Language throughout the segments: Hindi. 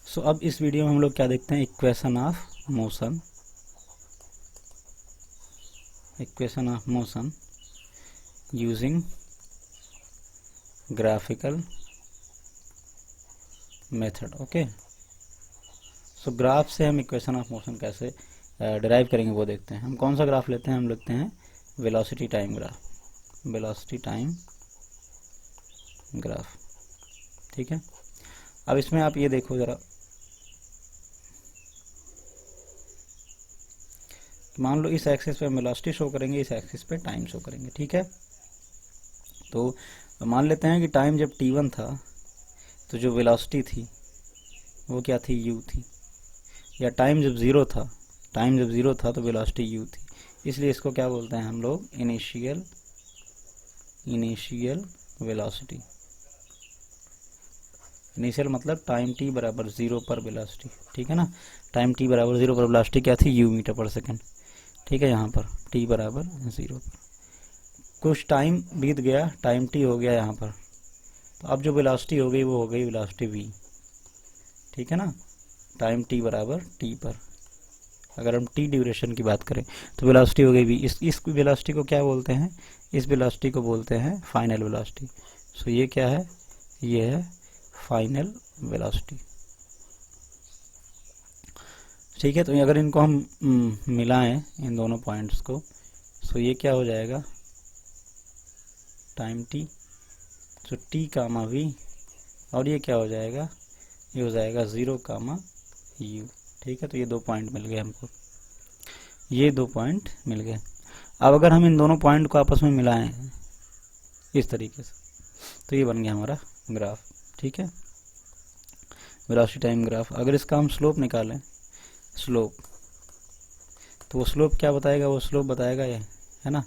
सो अब इस वीडियो में हम लोग क्या देखते हैं, equation of motion. Equation of motion using graphical method. Okay, so graph से हम इक्वेशन ऑफ मोशन कैसे डिराइव करेंगे वो देखते हैं। हम कौन सा ग्राफ लेते हैं, हम लेते हैं velocity time graph. Velocity time graph, ठीक है। अब इसमें आप ये देखो जरा, मान लो इस एक्सिस पे वेलोसिटी शो करेंगे, इस एक्सिस पे टाइम शो करेंगे, ठीक है। तो मान लेते हैं कि टाइम जब t1 था तो जो वेलोसिटी थी वो क्या थी, u थी। या टाइम जब ज़ीरो था, टाइम जब ज़ीरो था तो वेलोसिटी u थी। इसलिए इसको क्या बोलते हैं हम लोग, इनिशियल वेलोसिटी। इनिशियल मतलब टाइम t बराबर ज़ीरो पर वेलोसिटी, ठीक है ना। टाइम t बराबर ज़ीरो पर वेलोसिटी क्या थी, u मीटर पर सेकेंड, ठीक है। यहाँ पर t बराबर ज़ीरो पर कुछ टाइम बीत गया, टाइम t हो गया यहाँ पर, तो अब जो वेलोसिटी हो गई वो हो गई वेलोसिटी v, ठीक है ना। टाइम t बराबर t पर, अगर हम t ड्यूरेशन की बात करें तो वेलोसिटी हो गई v। इस वेलोसिटी को क्या बोलते हैं, इस वेलोसिटी को बोलते हैं फाइनल वेलोसिटी। सो ये क्या है, ये है फाइनल वेलोसिटी, ठीक है। तो अगर इनको हम मिलाएं इन दोनों पॉइंट्स को, सो ये क्या हो जाएगा, टाइम t, सो t कामा v, और ये क्या हो जाएगा, ये हो जाएगा 0 कामा u, ठीक है। तो ये दो पॉइंट मिल गए हमको, ये दो पॉइंट मिल गए। अब अगर हम इन दोनों पॉइंट को आपस में मिलाएं इस तरीके से, तो ये बन गया हमारा ग्राफ, ठीक है, वेलोसिटी टाइम ग्राफ। अगर इसका हम स्लोप निकालें, स्लोप, तो वो स्लोप क्या बताएगा, वो स्लोप बताएगा ये, है ना,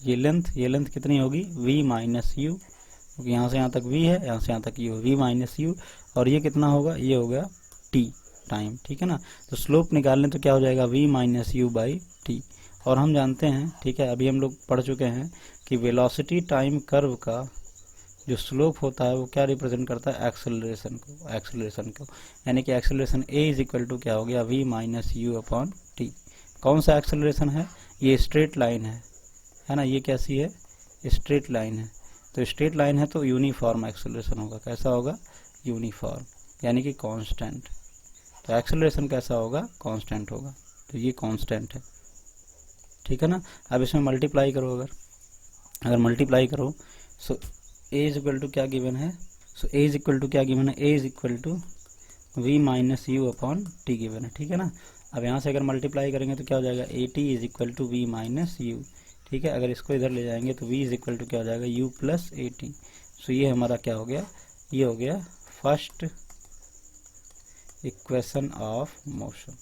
ये लेंथ कितनी होगी, v माइनस यू, क्योंकि यहाँ से यहाँ तक v है, यहाँ से यहाँ तक u, v माइनस यू, और ये कितना होगा, ये होगा t टाइम, ठीक है ना। तो स्लोप निकालने तो क्या हो जाएगा, v minus you by T. और हम जानते हैं, ठीक है, अभी हम लोग पढ़ चुके हैं कि वेलोसिटी टाइम कर्व का जो स्लोप होता है वो क्या रिप्रेजेंट करता है, एक्सेलरेशन को, यानी कि acceleration a is equal to क्या हो गया, v minus you upon t. कौन सा एक्सेलरेशन है, ये स्ट्रेट लाइन है ना, ये कैसी है, स्ट्रेट लाइन है। तो स्ट्रेट लाइन है तो यूनिफॉर्म एक्सेलरेशन होगा, कैसा होगा, यूनिफॉर्म, यानी कि कांस्टेंट। तो एक्सेलरेशन कैसा होगा, कांस्टेंट होगा, तो ये कांस्टेंट है, ठीक है ना। अब इसमें मल्टीप्लाई करो, अगर मल्टीप्लाई करो, so A is equal to क्या गिवन है, so A is equal to क्या गिवन है, A is equal to we minus you upon T given है, ठीक है ना। अब यहाँ से अगर मल्टीप्लाई करेंगे तो क्या हो जाएगा, ए t is equal to we minus u, ठीक है। अगर इसको इधर ले जाएंगे तो v इज इक्वल टू क्या हो जाएगा, u प्लस ए टी। सो ये हमारा क्या हो गया, ये हो गया फर्स्ट इक्वेशन ऑफ मोशन,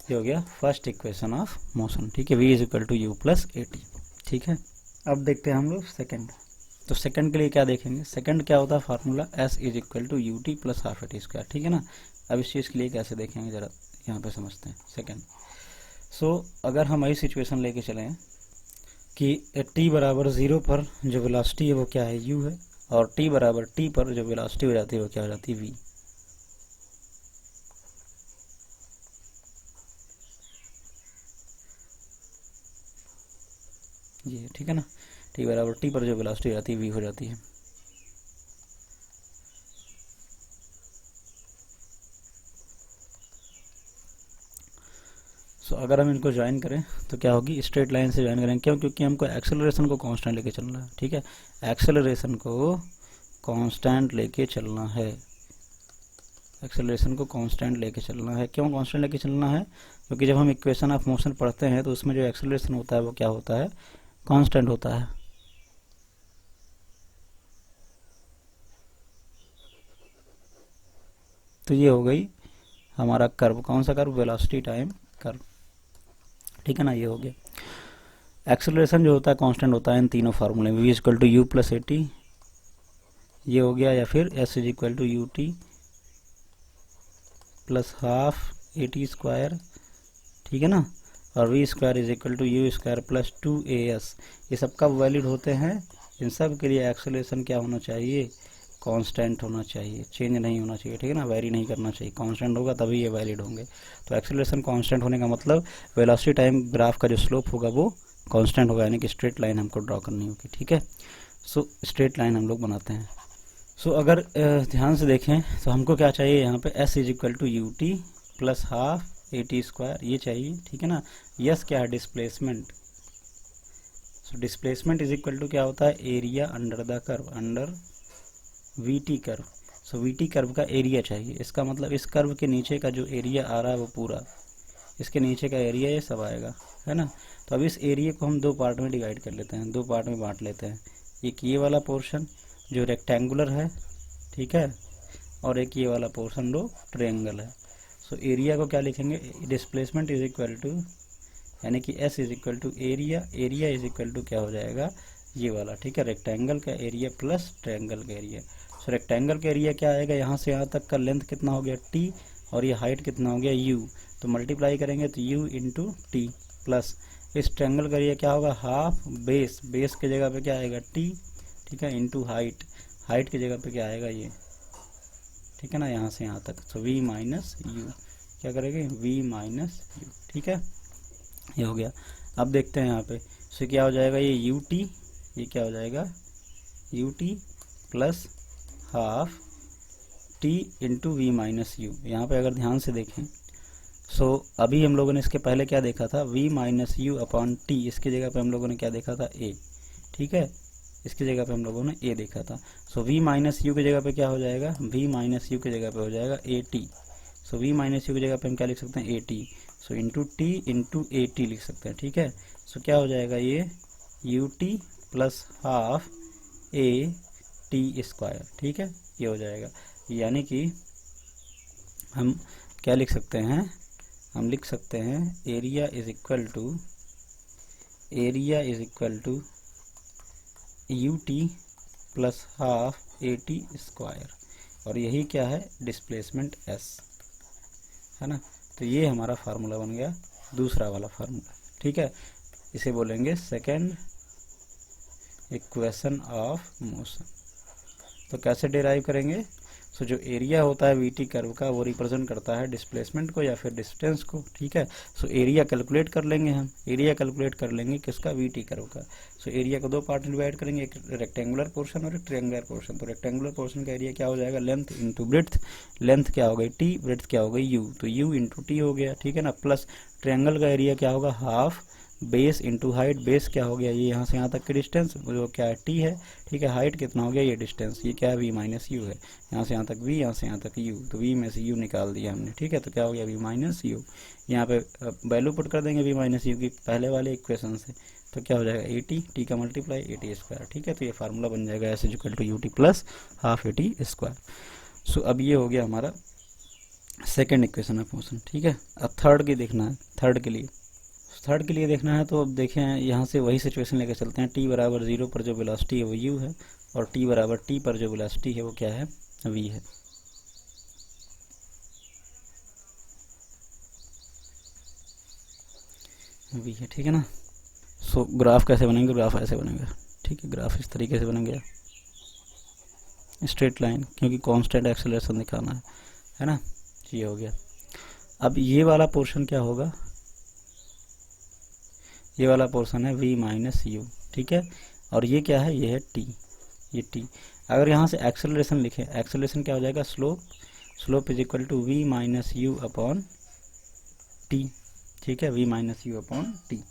ये हो गया फर्स्ट इक्वेशन ऑफ मोशन, ठीक है। v is equal to u plus a t, ठीक है। अब देखते हैं हम लोग सेकेंड। तो सेकंड के लिए क्या देखेंगे, सेकंड क्या होता है formula, s is equal to U T plus half A T square, ठीक है ना। अब इस चीज़ के लिए कैसे देखेंगे जरा यहाँ पे समझते हैं सेकंड। सो अगर हम वही सिचुएशन लेके चलें कि t बराबर 0 पर जो वेलोसिटी है वो क्या है, u है, और t बराबर t पर जो वेलोसिटी हो जाती है वो क्या हो जाती है, v। ये ठीक है ना, t बराबर t पर जो वेलोसिटी हो जाती है v हो जाती है। सो अगर हम इनको ज्वाइन करें तो क्या होगी, स्ट्रेट लाइन से ज्वाइन करेंगे, क्यों, क्योंकि हमको एक्सेलरेशन को कांस्टेंट लेके चलना है, ठीक है। एक्सेलरेशन को कांस्टेंट लेके चलना है, एक्सेलरेशन को कांस्टेंट लेके चलना है। क्यों कांस्टेंट लेके चलना है, क्योंकि जब हम इक्वेशन ऑफ मोशन पढ़ते हैं तो उसमें जो एक्सेलरेशन होता है वो क्या होता है, कांस्टेंट होता है। तो ये हो गई हमारा कर्व, कौन सा कर्व, वेलोसिटी टाइम कर्व, ठीक है ना, ये हो गया। एक्सेलरेशन जो होता है कांस्टेंट होता है इन तीनों फार्मूले में, v is equal to u plus a t, ये हो गया, या फिर s is equal to U T plus half A T square, ठीक है ना, और v square is equal to u square plus 2as। ये सब कब वैलिड होते हैं, इन सब के लिए एक्सेलरेशन क्या होना चाहिए, कांस्टेंट होना चाहिए, चेंज नहीं होना चाहिए, ठीक है ना, वेरी नहीं करना चाहिए, कांस्टेंट होगा तभी ये वैलिड होंगे। तो एक्सेलरेशन कांस्टेंट होने का मतलब वेलोसिटी टाइम ग्राफ का जो स्लोप होगा वो कांस्टेंट होगा, यानी कि स्ट्रेट लाइन हमको ड्रॉ करनी होगी, ठीक है। सो स्ट्रेट लाइन हम लोग बनाते हैं। सो अगर ध्यान से देखें तो हमको क्या चाहिए यहाँ पे, s is equal to U T plus half A T square, ये चाहिए, ठीक है ना। यस क्या है, displacement. So displacement is equal to क्या होता है, area under the curve, under v t curve. So v t curve का एरिया चाहिए, इसका मतलब इस कर्व के नीचे का जो एरिया आ रहा है वो पूरा, इसके नीचे का एरिया ये सब आएगा, है ना। तो अब इस एरिया को हम दो पार्ट में डिवाइड कर लेते हैं, दो पार्ट में बांट लेते हैं। एक ये वाला पोर्शन जो रेक्टेंगुलर है, ठीक है, और एक ये वाला पोर्शन जो ट्रायंगल है। सो एरिया को क्या लिखेंगे, डिस्प्लेसमेंट इज इक्वल टू, यानी कि s is equal to area, area is equal to क्या हो जाएगा, ये वाला, ठीक है, रेक्टेंगल का एरिया प्लस ट्रायंगल का एरिया। सो रेक्टेंगल का एरिया क्या आएगा, यहाँ से यहाँ तक का लेंथ कितना हो गया t, और ये हाइट कितना हो गया u, तो मल्टीप्लाई करेंगे तो u इंटू टी, प्लस इस ट्रायंगल का एरिया क्या होगा, हाफ बेस, बेस की जगह पे क्या आएगा t, ठीक है, इंटू हाइट, हाइट की जगह पे क्या आएगा ये, ठीक है ना, यहाँ से यहाँ तक। तो v माइनस यू, क्या करेंगे, v माइनस यू, ठीक है, ये हो गया। अब देखते हैं यहाँ पे, सो क्या हो जाएगा, ये यू टी, ये क्या हो जाएगा, u T plus half t into v minus u. यहाँ पे अगर ध्यान से देखें, सो अभी हम लोगों ने इसके पहले क्या देखा था, v minus you upon T, इसकी जगह पे हम लोगों ने क्या देखा था, a, ठीक है, इसकी जगह पे हम लोगों ने a देखा था। सो v माइनस यू की जगह पे क्या हो जाएगा, v माइनस यू की जगह पे हो जाएगा A T. So v minus you की जगह पे हम क्या लिख सकते हैं, A T. So into T into A T लिख सकते हैं, ठीक है। सो क्या हो जाएगा, ये U T plus half A T square, ठीक है, ये हो जाएगा। यानी कि हम क्या लिख सकते हैं, हम लिख सकते हैं area is equal to, area is equal to U T plus half A T square, और यही क्या है, डिस्प्लेसमेंट s, है ना। तो ये हमारा फार्मूला बन गया, दूसरा वाला फार्मूला, ठीक है। इसे बोलेंगे सेकेंड इक्वेशन ऑफ मोशन। तो कैसे डिराइव करेंगे, सो जो एरिया होता है वीटी कर्व का वो रिप्रेजेंट करता है डिस्प्लेसमेंट को या फिर डिस्टेंस को, ठीक है। सो एरिया कैलकुलेट कर लेंगे हम, एरिया कैलकुलेट कर लेंगे किसका, वीटी कर्व का। सो एरिया को दो पार्ट में डिवाइड करेंगे, एक रेक्टेंगुलर पोर्शन और एक ट्रायंगुलर पोर्शन। तो रेक्टेंगुलर पोर्शन का एरिया क्या हो जाएगा, लेंथ इंटू ब्रेड्थ, लेंथ क्या हो गई टी, ब्रेड्थ क्या हो गई यू, तो यू इंटू टी हो गया, ठीक है ना, प्लस ट्रायंगल का एरिया क्या होगा, half base into height, base क्या हो गया, ये यहाँ से यहाँ तक की डिस्टेंस जो क्या है टी है, ठीक है, हाइट कितना हो गया, ये डिस्टेंस, ये क्या है, वी माइनस यू है, यहाँ से यहाँ तक वी, यहाँ से यहाँ तक यू, तो वी में से यू निकाल दिया हमने, ठीक है। तो क्या हो गया, वी माइनस यू, यहाँ पे वैल्यू पुट कर देंगे वी माइनस यू की पहले वाले इक्वेशन से, तो क्या हो जाएगा, ए टी, टी का मल्टीप्लाई ए टी स्क्वायर, ठीक है। तो ये फार्मूला बन जाएगा S equal to U T plus half A T square. So अब ये हो गया हमारा सेकेंड इक्वेशन ऑफ मोशन, ठीक है। अब थर्ड की देखना है, थर्ड के लिए देखना है, तो अब देखें यहाँ से वही सिचुएशन लेकर चलते हैं। t बराबर 0 पर जो वेलोसिटी है वो u है, और t बराबर t पर जो वेलोसिटी है वो क्या है, v है। v है, ठीक है ना। सो ग्राफ कैसे बनेंगे, ग्राफ ऐसे बनेगा, ठीक है, ग्राफ इस तरीके से बनेगा, स्ट्रेट लाइन, क्योंकि कांस्टेंट एक्सेलरेशन दिखाना है ना, ये हो गया। अब ये वाला पोर्शन क्या होगा, ये वाला पोर्शन है v माइनस यू, ठीक है, और ये क्या है, ये है t, ये t। अगर यहाँ से एक्सेलरेशन लिखें, एक्सेलरेशन क्या हो जाएगा, slope, slope is equal to v minus you upon t, ठीक है, v minus you upon t.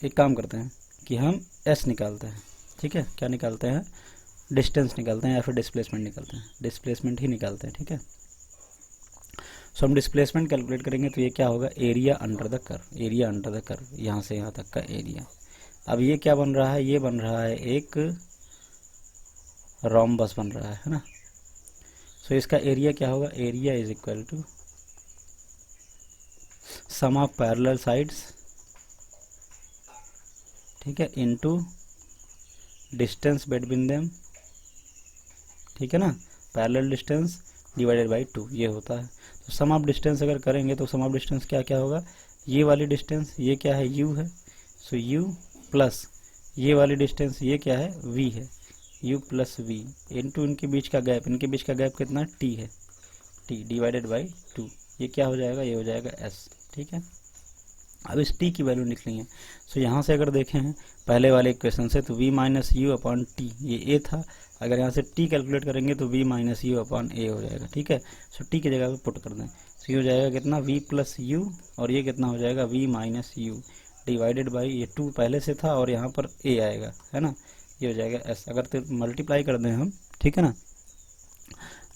एक काम करते हैं कि हम s निकालते हैं, ठीक है, क्या निकालते हैं, डिस्टेंस निकालते हैं या फिर डिस्प्लेसमेंट निकालते हैं, डिस्प्लेसमेंट ही निकालते हैं, ठीक है। सो हम डिस्प्लेसमेंट कैलकुलेट करेंगे, तो ये क्या होगा, area under the curve, area under the curve, यहाँ से यहाँ तक का एरिया। अब ये क्या बन रहा है, ये बन रहा है एक रोम्बस बन रहा है ना। सो इसका एरिया क्या होगा, area is equal to sum of parallel sides, ठीक है, इनटू डिस्टेंस बिटवीन देम, ठीक है ना, पैरेलल डिस्टेंस डिवाइडेड बाई 2, ये होता है। तो सम ऑफ डिस्टेंस अगर करेंगे तो सम ऑफ डिस्टेंस क्या क्या होगा, ये वाली डिस्टेंस ये क्या है, u है, सो u प्लस ये वाली डिस्टेंस ये क्या है, v है, u प्लस वी इंटू इनके बीच का गैप, इनके बीच का गैप कितना t है, t डिवाइडेड बाई 2, ये क्या हो जाएगा, ये हो जाएगा s। ठीक है, अब इस t की वैल्यू निकली है। सो यहाँ से अगर देखें हैं पहले वाले इक्वेशन से, तो v minus you upon T, ये a था, अगर यहाँ से t कैलकुलेट करेंगे तो v minus you upon a हो जाएगा। ठीक है, सो t की जगह पे पुट कर दें, सो ये हो जाएगा कितना v प्लस यू, और ये कितना हो जाएगा v minus you divided by, ये 2 पहले से था और यहाँ पर a आएगा, है ना, ये हो जाएगा s। अगर तो मल्टीप्लाई कर दें हम, ठीक है ना,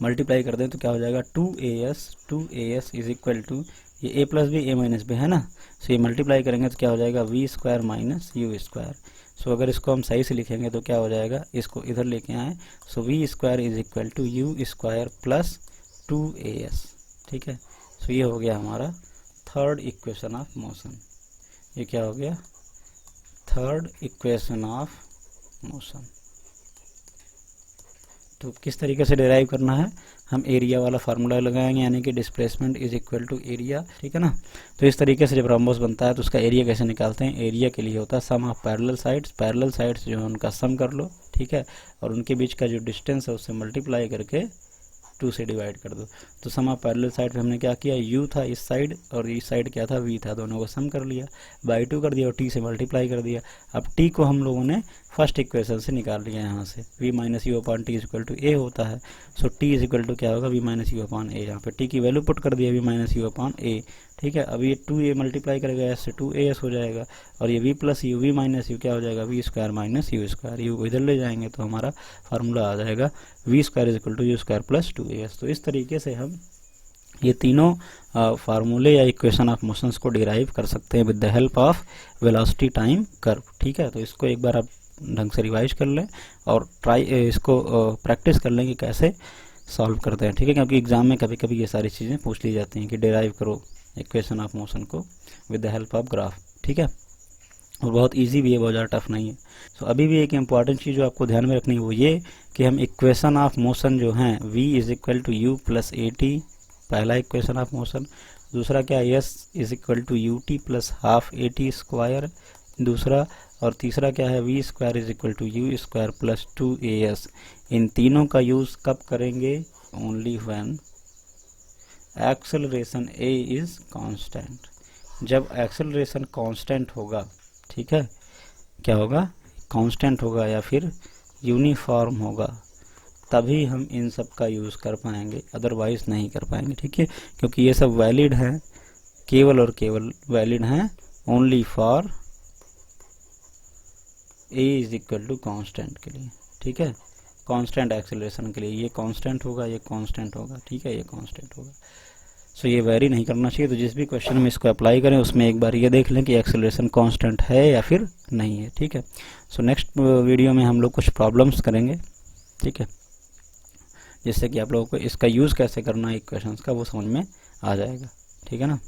मल्टीप्लाई कर दें तो क्या हो जाएगा 2as इज इक्वल टू, ये a plus b a minus b है ना, सो ये मल्टीप्लाई करेंगे तो क्या हो जाएगा we square minus you square. So अगर इसको हम सही से लिखेंगे तो क्या हो जाएगा, इसको इधर लेके आए, so v square is equal to u square plus 2as। ठीक है, सो ये हो गया हमारा थर्ड इक्वेशन ऑफ मोशन। ये क्या हो गया, थर्ड इक्वेशन ऑफ मोशन। तो किस तरीके से डिराइव करना है, हम एरिया वाला फार्मूला लगाएंगे, यानी कि displacement is equal to area. ठीक है ना, तो इस तरीके से जब रोम्बस बनता है तो उसका एरिया कैसे निकालते हैं, एरिया के लिए होता है सम ऑफ पैरेलल साइड्स जो है उनका सम कर लो। ठीक है, और उनके बीच का जो डिस्टेंस है उससे मल्टीप्लाई करके 2 से डिवाइड कर दो। तो सम ऑफ पैरेलल साइड पे हमने क्या किया, u था इस साइड और इस साइड क्या था, v था, दोनों को सम कर लिया, बाई 2 कर दिया और t से मल्टीप्लाई कर दिया। अब t को हम लोगों ने फर्स्ट इक्वेशन से निकाल लिया, यहाँ से v minus you upon T is equal to A होता है। So t is equal to क्या होगा, v minus you upon A, यहाँ पे t की वैल्यू पुट कर दिया v minus you upon A. ठीक है, अब ये 2a मल्टीप्लाई करेगा s से 2as हो जाएगा, और ये v plus u, v minus u क्या हो जाएगा, we square minus you square, u को इधर ले जाएंगे तो हमारा फार्मूला आ जाएगा we square is equal to u square plus 2as। तो इस तरीके से हम ये तीनों फार्मूले या इक्वेशन ऑफ मोशंस को डिराइव कर सकते हैं with the help of velocity time curve. ठीक है, तो इसको एक बार आप ढंग से रिवाइज कर लें और इसको प्रैक्टिस कर लें कि कैसे सॉल्व करते हैं। ठीक है, क्योंकि एग्जाम में कभी कभी ये सारी चीज़ें पूछ ली जाती हैं कि डिराइव करो इक्वेशन ऑफ मोशन को with the help of graph. ठीक है, और बहुत इजी भी है, बहुत ज़्यादा टफ नहीं है। सो अभी भी एक इम्पॉर्टेंट चीज़ जो आपको ध्यान में रखनी है वो ये कि हम इक्वेशन ऑफ मोशन जो हैं v is equal to u plus a t, पहला इक्वेशन ऑफ मोशन। दूसरा क्या, s is equal to U T plus half A T square, दूसरा। और तीसरा क्या है, v square is equal to u square plus 2as। इन तीनों का यूज़ कब करेंगे, only when acceleration a is constant. जब एक्सेलरेशन कांस्टेंट होगा, ठीक है, क्या होगा, कांस्टेंट होगा या फिर यूनिफॉर्म होगा, तभी हम इन सब का यूज़ कर पाएंगे, अदरवाइज नहीं कर पाएंगे। ठीक है, क्योंकि ये सब वैलिड हैं, केवल और केवल वैलिड हैं only for a is equal to constant के लिए। ठीक है, कांस्टेंट एक्सेलरेशन के लिए ये कांस्टेंट होगा, ये कांस्टेंट होगा। ठीक है, ये कांस्टेंट होगा। सो ये वेरी नहीं करना चाहिए। तो जिस भी क्वेश्चन में इसको अप्लाई करें उसमें एक बार ये देख लें कि एक्सेलरेशन कांस्टेंट है या फिर नहीं है। ठीक है, सो नेक्स्ट वीडियो में हम लोग कुछ प्रॉब्लम्स करेंगे। ठीक है, जिससे कि आप लोगों को इसका यूज़ कैसे करना है इक्वेशंस का वो समझ में आ जाएगा। ठीक है ना।